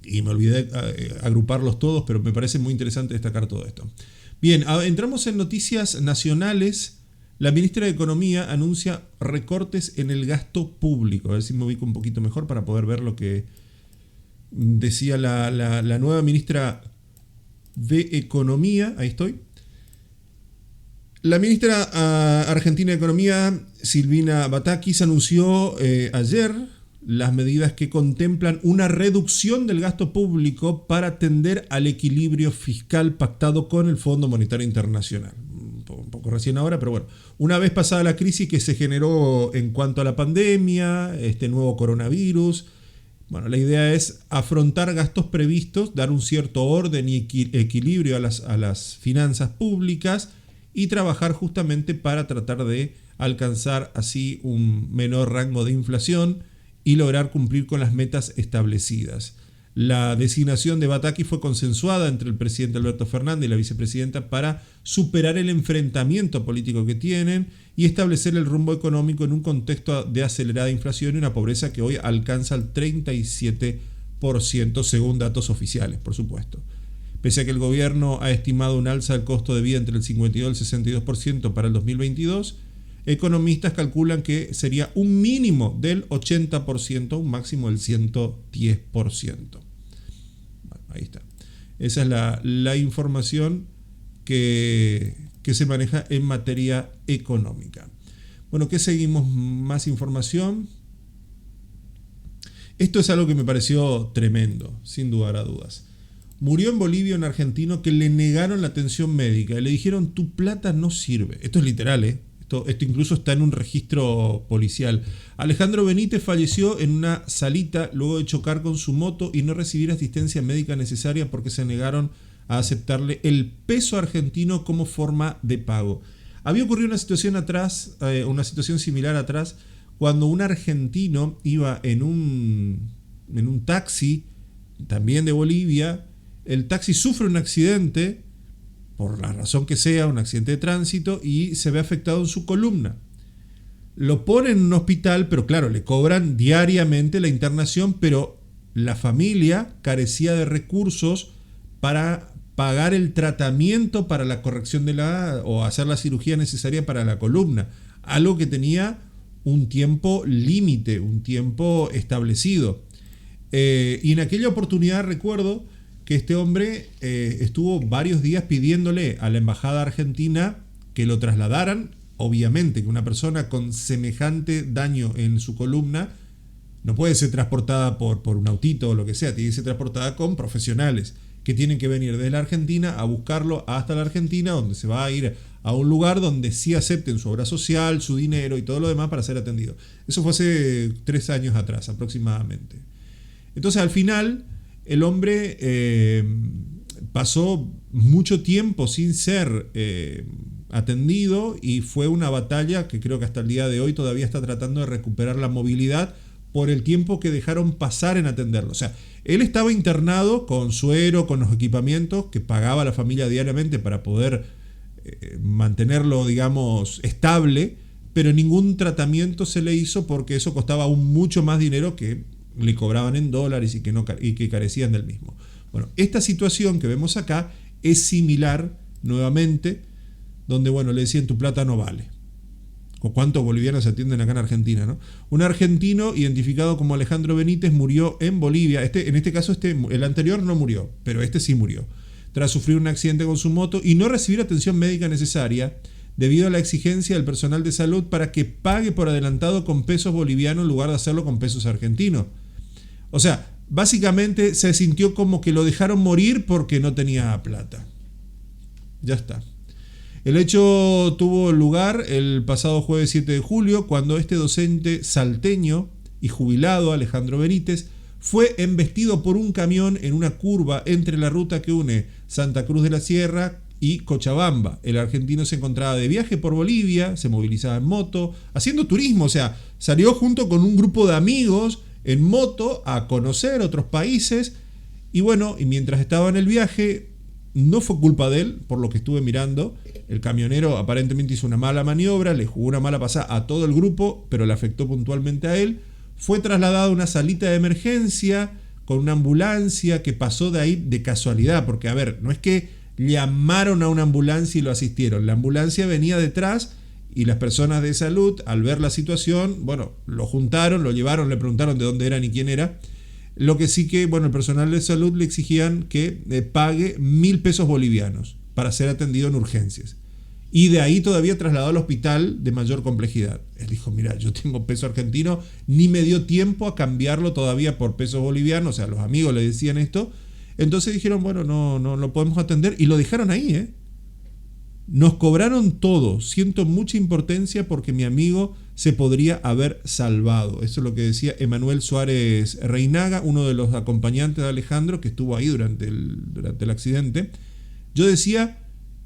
y me olvidé agruparlos todos, pero me parece muy interesante destacar todo esto. Bien, entramos en noticias nacionales. La ministra de Economía anuncia recortes en el gasto público. A ver si me ubico un poquito mejor para poder ver lo que decía la nueva ministra de Economía. Ahí estoy. La ministra argentina de Economía, Silvina Batakis, anunció ayer las medidas que contemplan una reducción del gasto público para atender al equilibrio fiscal pactado con el Fondo Monetario Internacional. Un poco recién ahora, pero una vez pasada la crisis que se generó en cuanto a la pandemia, este nuevo coronavirus, la idea es afrontar gastos previstos, dar un cierto orden y equilibrio a las finanzas públicas y trabajar justamente para tratar de alcanzar así un menor rango de inflación y lograr cumplir con las metas establecidas. La designación de Bataki fue consensuada entre el presidente Alberto Fernández y la vicepresidenta para superar el enfrentamiento político que tienen y establecer el rumbo económico en un contexto de acelerada inflación y una pobreza que hoy alcanza el 37%, según datos oficiales, por supuesto. Pese a que el gobierno ha estimado un alza del costo de vida entre el 52 y el 62% para el 2022, economistas calculan que sería un mínimo del 80%, un máximo del 110%. Bueno, ahí está. Esa es la información que se maneja en materia económica. Bueno, ¿qué seguimos? Más información. Esto es algo que me pareció tremendo, sin lugar a dudas. Murió en Bolivia un argentino que le negaron la atención médica y le dijeron: tu plata no sirve. Esto es literal, ¿eh? Esto incluso está en un registro policial. Alejandro Benítez falleció en una salita luego de chocar con su moto y no recibir asistencia médica necesaria porque se negaron a aceptarle el peso argentino como forma de pago. Había ocurrido una situación similar atrás, cuando un argentino iba en un taxi, también de Bolivia. El taxi sufre un accidente, por la razón que sea, un accidente de tránsito, y se ve afectado en su columna. Lo ponen en un hospital, pero claro, le cobran diariamente la internación, pero la familia carecía de recursos para pagar el tratamiento para la corrección o hacer la cirugía necesaria para la columna, algo que tenía un tiempo límite, un tiempo establecido. Y en aquella oportunidad recuerdo que este hombre estuvo varios días pidiéndole a la embajada argentina que lo trasladaran. Obviamente que una persona con semejante daño en su columna no puede ser transportada por un autito o lo que sea, tiene que ser transportada con profesionales que tienen que venir desde la Argentina a buscarlo hasta la Argentina, donde se va a ir a un lugar donde sí acepten su obra social, su dinero y todo lo demás para ser atendido. Eso fue hace 3 años atrás aproximadamente. Entonces al final el hombre pasó mucho tiempo sin ser atendido y fue una batalla que creo que hasta el día de hoy todavía está tratando de recuperar la movilidad por el tiempo que dejaron pasar en atenderlo. O sea, él estaba internado con suero, con los equipamientos que pagaba la familia diariamente para poder mantenerlo, digamos, estable, pero ningún tratamiento se le hizo porque eso costaba aún mucho más dinero que le cobraban en dólares y que carecían del mismo. Bueno, esta situación que vemos acá es similar nuevamente, donde, bueno, le decían: tu plata no vale. ¿O cuántos bolivianos se atienden acá en Argentina, no? Un argentino identificado como Alejandro Benítez murió en Bolivia. En este caso, el anterior no murió, pero este sí murió, tras sufrir un accidente con su moto y no recibir atención médica necesaria debido a la exigencia del personal de salud para que pague por adelantado con pesos bolivianos en lugar de hacerlo con pesos argentinos. O sea, básicamente se sintió como que lo dejaron morir porque no tenía plata. Ya está. El hecho tuvo lugar el pasado jueves 7 de julio, cuando este docente salteño y jubilado, Alejandro Benítez, fue embestido por un camión en una curva entre la ruta que une Santa Cruz de la Sierra y Cochabamba. El argentino se encontraba de viaje por Bolivia, se movilizaba en moto, haciendo turismo, o sea, salió junto con un grupo de amigos en moto a conocer otros países y bueno, y mientras estaba en el viaje, no fue culpa de él, por lo que estuve mirando. El camionero aparentemente hizo una mala maniobra, le jugó una mala pasada a todo el grupo, pero le afectó puntualmente a él. Fue trasladado a una salita de emergencia con una ambulancia que pasó de ahí de casualidad, porque a ver, no es que llamaron a una ambulancia y lo asistieron, la ambulancia venía detrás y las personas de salud, al ver la situación, bueno, lo juntaron, lo llevaron, le preguntaron de dónde era ni quién era. Lo que sí que, bueno, el personal de salud le exigían que pague 1.000 pesos bolivianos para ser atendido en urgencias. Y de ahí todavía trasladado al hospital de mayor complejidad. Él dijo: mira, yo tengo peso argentino, ni me dio tiempo a cambiarlo todavía por pesos bolivianos. O sea, los amigos le decían esto. Entonces dijeron: bueno, no lo podemos atender. Y lo dejaron ahí, Nos cobraron todo. Siento mucha impotencia porque mi amigo se podría haber salvado. Eso es lo que decía Emanuel Suárez Reinaga, uno de los acompañantes de Alejandro, que estuvo ahí durante el accidente. Yo decía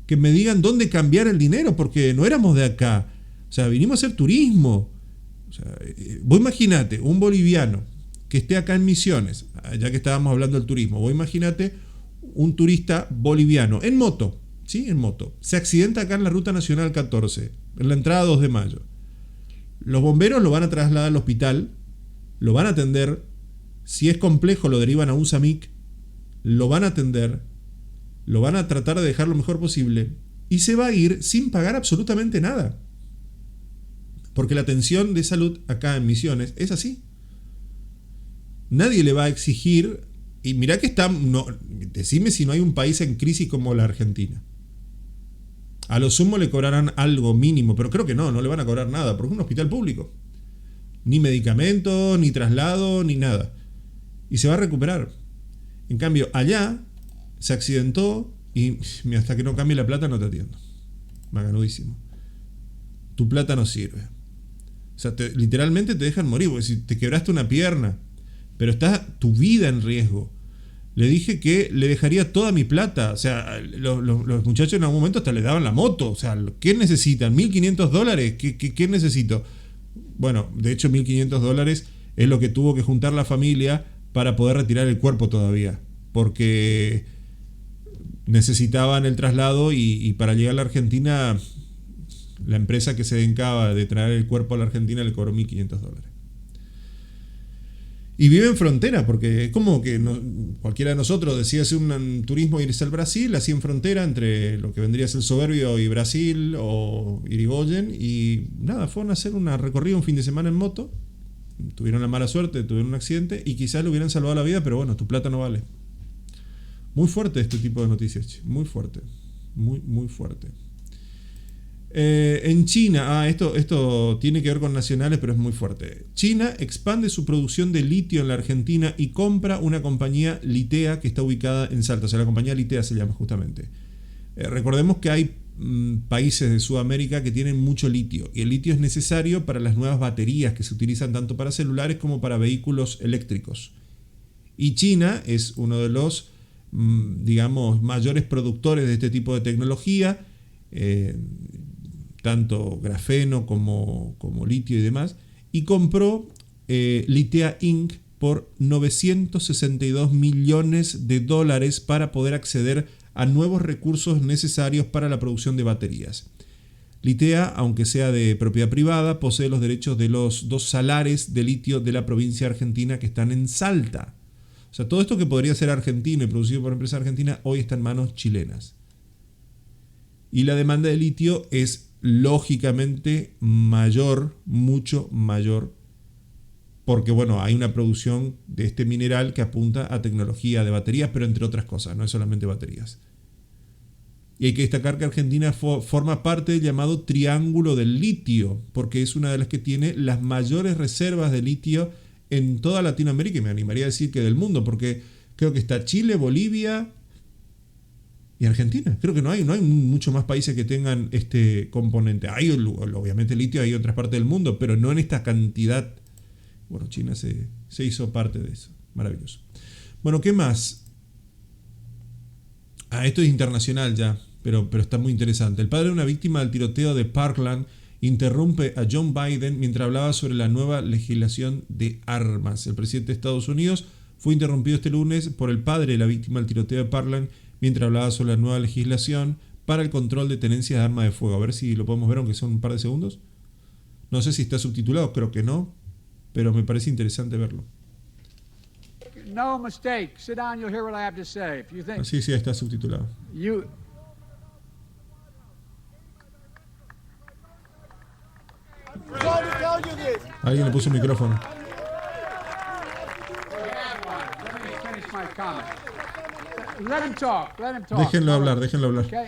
que me digan dónde cambiar el dinero, porque no éramos de acá. O sea, vinimos a hacer turismo. O sea, vos imaginate, un boliviano que esté acá en Misiones, ya que estábamos hablando del turismo, vos imagínate un turista boliviano en moto, ¿sí? En moto, se accidenta acá en la Ruta Nacional 14, en la entrada 2 de mayo. Los bomberos lo van a trasladar al hospital, lo van a atender, si es complejo lo derivan a un SAMIC, lo van a atender, lo van a tratar de dejar lo mejor posible y se va a ir sin pagar absolutamente nada. Porque la atención de salud acá en Misiones es así. Nadie le va a exigir, y mirá que está, no, decime si no hay un país en crisis como la Argentina. A lo sumo le cobrarán algo mínimo, pero creo que no le van a cobrar nada, porque es un hospital público. Ni medicamentos, ni traslado, ni nada. Y se va a recuperar. En cambio, allá se accidentó y hasta que no cambie la plata no te atiendo. Maganudísimo. Tu plata no sirve. O sea, literalmente te dejan morir, porque si te quebraste una pierna, pero está tu vida en riesgo. Le dije que le dejaría toda mi plata. O sea, los muchachos en algún momento hasta le daban la moto. O sea, ¿qué necesitan? $1.500. ¿Qué necesito? Bueno, de hecho $1.500 es lo que tuvo que juntar la familia para poder retirar el cuerpo todavía. Porque necesitaban el traslado y para llegar a la Argentina, la empresa que se encargaba de traer el cuerpo a la Argentina le cobró $1.500. Y vive en frontera, porque es como que cualquiera de nosotros decide hacer un turismo e irse al Brasil, así en frontera entre lo que vendría a ser Soberbio y Brasil o Irigoyen, y nada, fueron a hacer una recorrida un fin de semana en moto, tuvieron la mala suerte, tuvieron un accidente y quizás le hubieran salvado la vida, pero bueno, tu plata no vale. Muy fuerte este tipo de noticias, muy fuerte, muy fuerte. En China, esto tiene que ver con nacionales, pero es muy fuerte. China expande su producción de litio en la Argentina y compra una compañía Litea que está ubicada en Salta. O sea, la compañía Litea se llama justamente. Recordemos que hay países de Sudamérica que tienen mucho litio, y el litio es necesario para las nuevas baterías que se utilizan tanto para celulares como para vehículos eléctricos. Y China es uno de los, digamos, mayores productores de este tipo de tecnología, tanto grafeno como litio y demás, y compró Litea Inc. por $962 millones para poder acceder a nuevos recursos necesarios para la producción de baterías. Litea, aunque sea de propiedad privada, posee los derechos de los 2 salares de litio de la provincia argentina que están en Salta. O sea, todo esto que podría ser argentino y producido por empresa argentina, hoy está en manos chilenas. Y la demanda de litio es lógicamente mayor, mucho mayor, porque bueno, hay una producción de este mineral que apunta a tecnología de baterías, pero entre otras cosas, no es solamente baterías. Y hay que destacar que Argentina forma parte del llamado Triángulo del Litio, porque es una de las que tiene las mayores reservas de litio en toda Latinoamérica, y me animaría a decir que del mundo, porque creo que está Chile, Bolivia y Argentina. Creo que no hay muchos más países que tengan este componente. Hay obviamente litio, hay en otras partes del mundo, pero no en esta cantidad. Bueno, China se hizo parte de eso. Maravilloso. Bueno, ¿qué más? Esto es internacional ya, pero está muy interesante. El padre de una víctima del tiroteo de Parkland interrumpe a John Biden mientras hablaba sobre la nueva legislación de armas. El presidente de Estados Unidos fue interrumpido este lunes por el padre de la víctima del tiroteo de Parkland mientras hablaba sobre la nueva legislación para el control de tenencias de armas de fuego. A ver si lo podemos ver, aunque son un par de segundos. No sé si está subtitulado, creo que no, pero me parece interesante verlo. No mistake. Sit down, you'll hear what I have to say. If you think sí, está subtitulado. Alguien le puso un micrófono. Let him talk. Déjenlo hablar. Okay?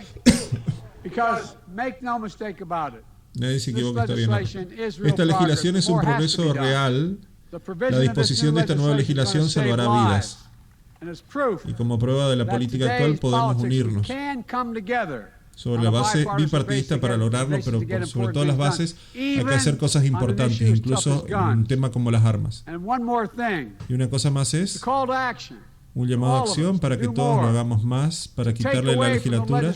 Because make no mistake about it. Nadie se equivoca, está bien. Esta legislación es un progreso real. La disposición de esta nueva legislación salvará vidas. Y como prueba de la política actual podemos unirnos sobre la base bipartidista para lograrlo, pero sobre todas las bases hay que hacer cosas importantes, incluso en un tema como las armas. Y una cosa más es un llamado a acción para que todos lo hagamos más, para quitarle la legislatura.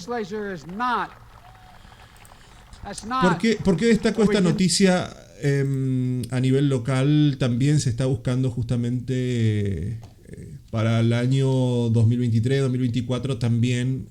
¿Por qué destaco esta noticia a nivel local también se está buscando justamente para el año 2023-2024 también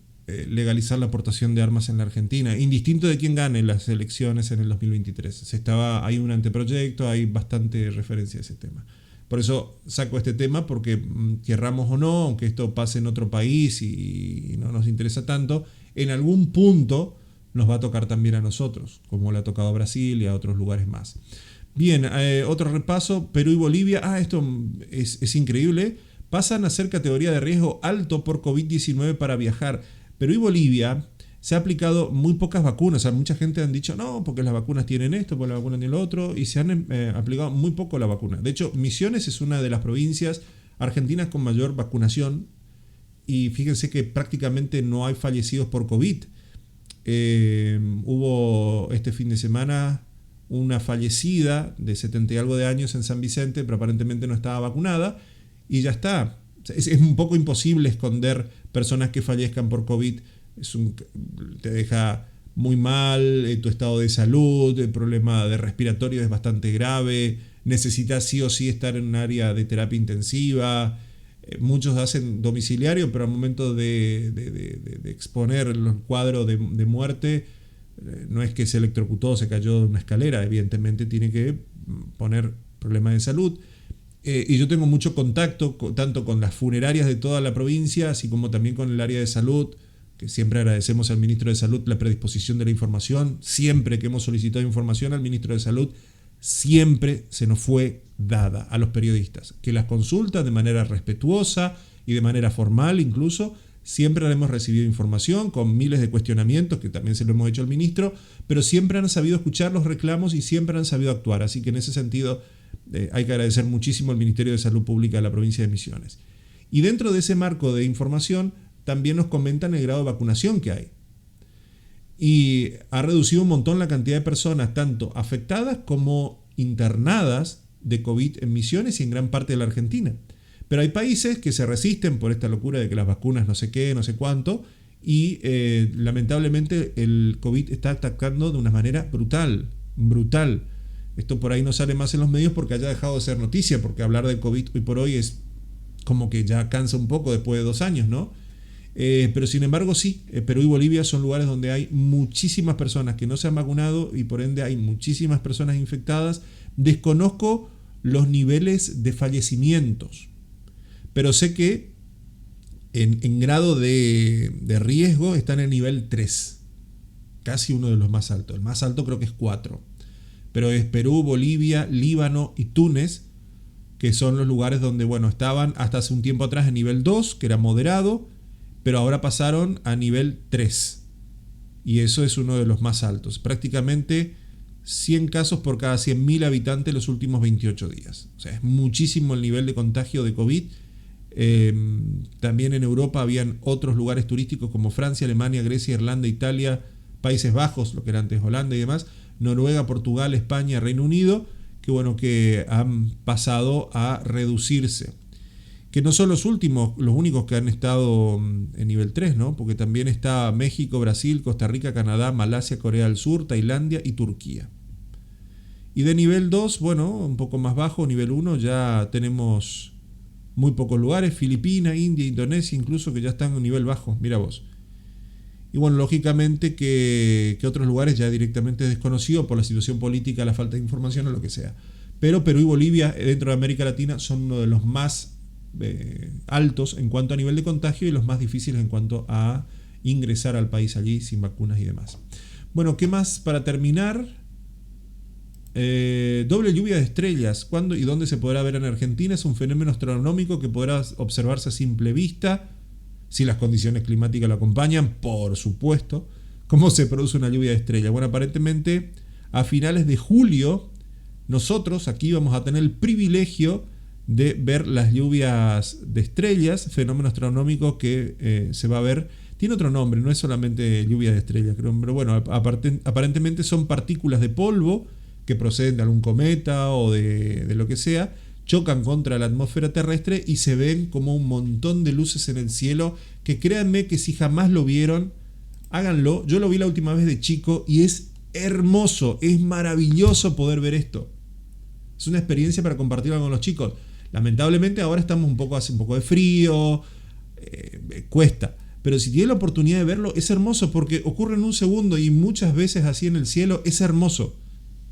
legalizar la aportación de armas en la Argentina, indistinto de quién gane las elecciones en el 2023. Hay un anteproyecto, hay bastante referencia a ese tema. Por eso saco este tema, porque querramos o no, aunque esto pase en otro país y no nos interesa tanto, en algún punto nos va a tocar también a nosotros, como le ha tocado a Brasil y a otros lugares más. Bien, otro repaso, Perú y Bolivia. Esto es increíble. Pasan a ser categoría de riesgo alto por COVID-19 para viajar. Perú y Bolivia se ha aplicado muy pocas vacunas. O sea, mucha gente han dicho, no, porque las vacunas tienen esto, porque las vacunas tienen lo otro, y se han aplicado muy poco la vacuna. De hecho, Misiones es una de las provincias argentinas con mayor vacunación, y fíjense que prácticamente no hay fallecidos por COVID. Hubo este fin de semana una fallecida de 70 y algo de años en San Vicente, pero aparentemente no estaba vacunada, y ya está. Es un poco imposible esconder personas que fallezcan por COVID. Te deja muy mal, tu estado de salud, el problema de respiratorio es bastante grave, necesitas sí o sí estar en un área de terapia intensiva. Muchos hacen domiciliario, pero al momento de exponer el cuadro de muerte, no es que se electrocutó, se cayó de una escalera, evidentemente tiene que poner problemas de salud. Y yo tengo mucho contacto tanto con las funerarias de toda la provincia, así como también con el área de salud, que siempre agradecemos al ministro de Salud la predisposición de la información. Siempre que hemos solicitado información al ministro de Salud, siempre se nos fue dada a los periodistas, que las consultas de manera respetuosa y de manera formal incluso, siempre hemos recibido información con miles de cuestionamientos, que también se lo hemos hecho al ministro, pero siempre han sabido escuchar los reclamos y siempre han sabido actuar. Así que en ese sentido hay que agradecer muchísimo al Ministerio de Salud Pública de la provincia de Misiones. Y dentro de ese marco de información también nos comentan el grado de vacunación que hay. Y ha reducido un montón la cantidad de personas tanto afectadas como internadas de COVID en Misiones y en gran parte de la Argentina. Pero hay países que se resisten por esta locura de que las vacunas no sé qué, no sé cuánto, y lamentablemente el COVID está atacando de una manera brutal. Esto por ahí no sale más en los medios porque haya dejado de ser noticia, porque hablar de COVID hoy por hoy es como que ya cansa un poco después de 2 años, ¿no? Pero sin embargo sí, Perú y Bolivia son lugares donde hay muchísimas personas que no se han vacunado y por ende hay muchísimas personas infectadas. Desconozco los niveles de fallecimientos, pero sé que en grado de riesgo está en el nivel 3, casi uno de los más altos. El más alto creo que es 4, pero es Perú, Bolivia, Líbano y Túnez, que son los lugares donde, bueno, estaban hasta hace un tiempo atrás en nivel 2, que era moderado, pero ahora pasaron a nivel 3. Y eso es uno de los más altos. Prácticamente 100 casos por cada 100.000 habitantes los últimos 28 días. O sea, es muchísimo el nivel de contagio de COVID. También en Europa habían otros lugares turísticos como Francia, Alemania, Grecia, Irlanda, Italia, Países Bajos, lo que era antes Holanda y demás, Noruega, Portugal, España, Reino Unido, que bueno, que han pasado a reducirse. Que no son los únicos que han estado en nivel 3, ¿no? Porque también está México, Brasil, Costa Rica, Canadá, Malasia, Corea del Sur, Tailandia y Turquía. Y de nivel 2, bueno, un poco más bajo, nivel 1, ya tenemos muy pocos lugares, Filipinas, India, Indonesia, incluso, que ya están en nivel bajo, mira vos. Y bueno, lógicamente que otros lugares ya directamente desconocidos por la situación política, la falta de información o lo que sea. Pero Perú y Bolivia, dentro de América Latina, son uno de los más altos en cuanto a nivel de contagio y los más difíciles en cuanto a ingresar al país allí sin vacunas y demás. Bueno, ¿qué más para terminar? Doble lluvia de estrellas. ¿Cuándo y dónde se podrá ver en Argentina? Es un fenómeno astronómico que podrá observarse a simple vista si las condiciones climáticas lo acompañan, por supuesto. ¿Cómo se produce una lluvia de estrellas? Bueno, aparentemente a finales de julio nosotros aquí vamos a tener el privilegio de ver las lluvias de estrellas, fenómeno astronómico que se va a ver. Tiene otro nombre, no es solamente lluvia de estrellas, creo, pero bueno, aparentemente son partículas de polvo que proceden de algún cometa o de lo que sea, chocan contra la atmósfera terrestre y se ven como un montón de luces en el cielo, que créanme que si jamás lo vieron, háganlo. Yo lo vi la última vez de chico y es hermoso, es maravilloso poder ver esto. Es una experiencia para compartirla con los chicos. Lamentablemente ahora hace un poco de frío, cuesta. Pero si tiene la oportunidad de verlo, es hermoso porque ocurre en un segundo y muchas veces así en el cielo, es hermoso.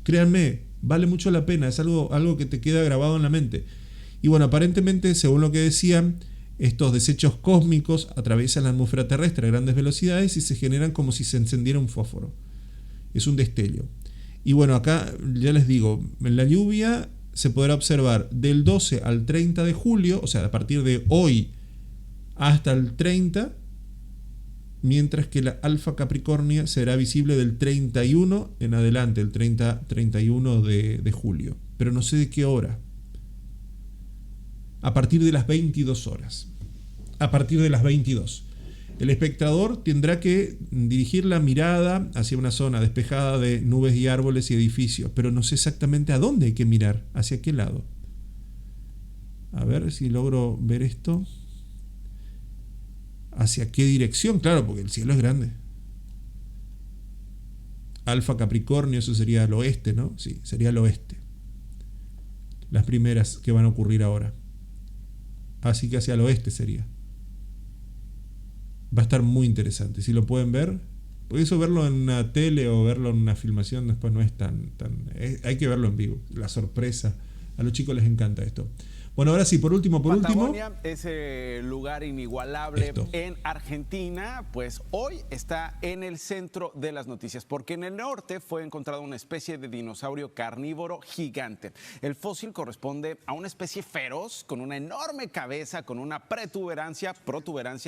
Créanme, vale mucho la pena, es algo que te queda grabado en la mente. Y bueno, aparentemente, según lo que decían, estos desechos cósmicos atraviesan la atmósfera terrestre a grandes velocidades y se generan como si se encendiera un fósforo. Es un destello. Y bueno, acá ya les digo, en la lluvia se podrá observar del 12 al 30 de julio, o sea, a partir de hoy hasta el 30, mientras que la Alfa Capricornia será visible del 31 en adelante, el 31 de julio. Pero no sé de qué hora. A partir de las 22 horas. A partir de las 22. El espectador tendrá que dirigir la mirada hacia una zona despejada de nubes y árboles y edificios, pero no sé exactamente a dónde hay que mirar, hacia qué lado. A ver si logro ver esto. ¿Hacia qué dirección? Claro, porque el cielo es grande. Alfa Capricornio, eso sería el oeste, ¿no? Sí, sería el oeste. Las primeras que van a ocurrir ahora. Así que hacia el oeste sería. Va a estar muy interesante. Si lo pueden ver, porque eso verlo en una tele o verlo en una filmación después no es tan hay que verlo en vivo. La sorpresa. A los chicos les encanta esto. Bueno, ahora sí, por último. Patagonia, ese lugar inigualable Esto. en Argentina, pues hoy está en el centro de las noticias, porque en el norte fue encontrada una especie de dinosaurio carnívoro gigante. El fósil corresponde a una especie feroz con una enorme cabeza, con una protuberancia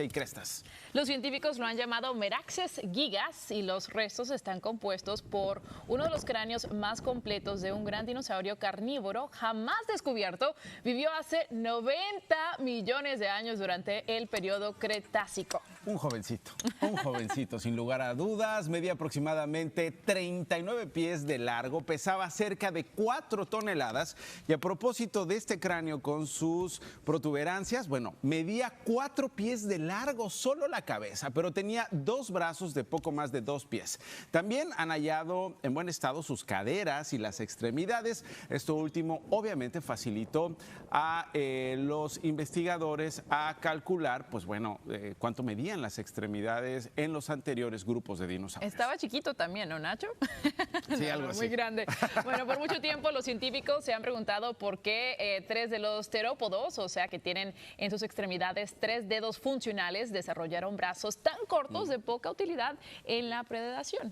y crestas. Los científicos lo han llamado Meraxes gigas y los restos están compuestos por uno de los cráneos más completos de un gran dinosaurio carnívoro jamás descubierto. Vivió hace 90 millones de años durante el periodo Cretácico. Un jovencito, sin lugar a dudas, medía aproximadamente 39 pies de largo, pesaba cerca de 4 toneladas y a propósito de este cráneo con sus protuberancias, bueno, medía 4 pies de largo solo la cabeza, pero tenía 2 brazos de poco más de 2 pies. También han hallado en buen estado sus caderas y las extremidades. Esto último obviamente facilitó a los investigadores a calcular, pues bueno, cuánto medían las extremidades en los anteriores grupos de dinosaurios. Estaba chiquito también, ¿no, Nacho? Sí, algo así. Muy grande. Bueno, por mucho tiempo los científicos se han preguntado por qué 3 de los terópodos, o sea, que tienen en sus extremidades 3 dedos funcionales, desarrollaron brazos tan cortos de poca utilidad en la predación.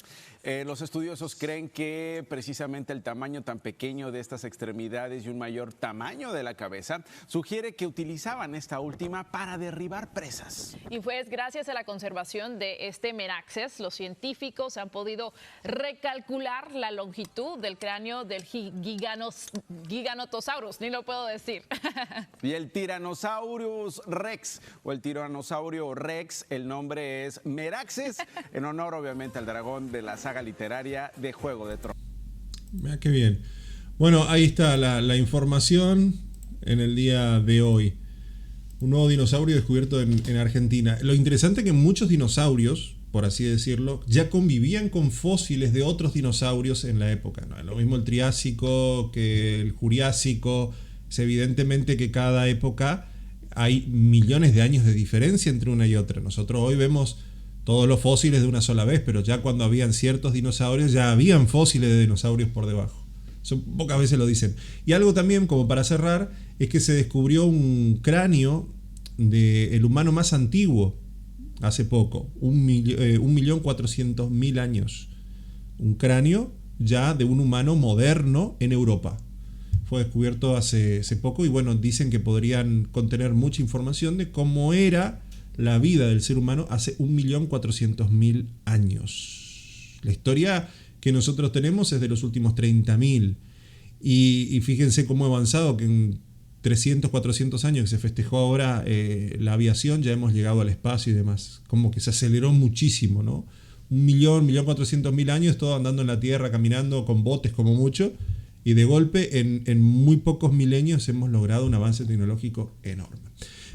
Los estudiosos creen que precisamente el tamaño tan pequeño de estas extremidades y un mayor tamaño de la cabeza sugiere que utilizaban esta última para derribar presas. Y pues gracias a la conservación de este Meraxes, los científicos han podido recalcular la longitud del cráneo del Giganotosaurus, ni lo puedo decir. Y el Tyrannosaurus Rex o el Tiranosaurio Rex, el nombre es Meraxes, en honor obviamente al dragón de la saga literaria de Juego de Tronos. Mira qué bien. Bueno, ahí está la información en el día de hoy. Un nuevo dinosaurio descubierto en Argentina. Lo interesante es que muchos dinosaurios, por así decirlo, ya convivían con fósiles de otros dinosaurios en la época. No es lo mismo el Triásico que el Jurásico. Es evidentemente que cada época hay millones de años de diferencia entre una y otra. Nosotros hoy vemos todos los fósiles de una sola vez, pero ya cuando habían ciertos dinosaurios, ya habían fósiles de dinosaurios por debajo. Eso pocas veces lo dicen. Y algo también, como para cerrar, es que se descubrió un cráneo del humano más antiguo hace poco, 1.400.000 años. Un cráneo ya de un humano moderno en Europa. Fue descubierto hace poco y bueno, dicen que podrían contener mucha información de cómo era la vida del ser humano hace 1.400.000 años. La historia que nosotros tenemos es de los últimos 30.000 y fíjense cómo ha avanzado, que en 300, 400 años que se festejó ahora la aviación, ya hemos llegado al espacio y demás. Como que se aceleró muchísimo, ¿no? 1.400.000 años, todo andando en la Tierra, caminando con botes como mucho, y de golpe en muy pocos milenios hemos logrado un avance tecnológico enorme.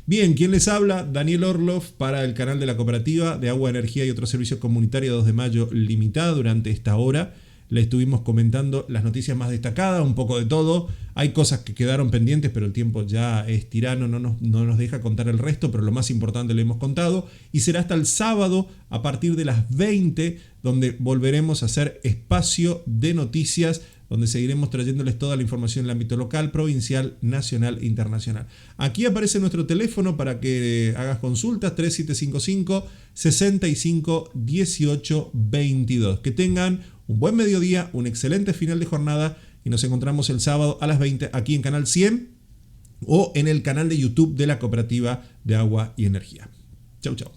Bien, ¿quién les habla? Daniel Orloff para el canal de la Cooperativa de Agua, Energía y otros servicios comunitarios 2 de mayo limitada durante esta hora. le estuvimos comentando las noticias más destacadas, un poco de todo. Hay cosas que quedaron pendientes, pero el tiempo ya es tirano, no nos deja contar el resto, pero lo más importante le hemos contado. Y será hasta el sábado a partir de las 20, donde volveremos a hacer espacio de noticias, donde seguiremos trayéndoles toda la información en el ámbito local, provincial, nacional e internacional. Aquí aparece nuestro teléfono para que hagas consultas, 3755 65 18 22. Que tengan un buen mediodía, un excelente final de jornada y nos encontramos el sábado a las 20 aquí en Canal 100 o en el canal de YouTube de la Cooperativa de Agua y Energía. Chau, chau.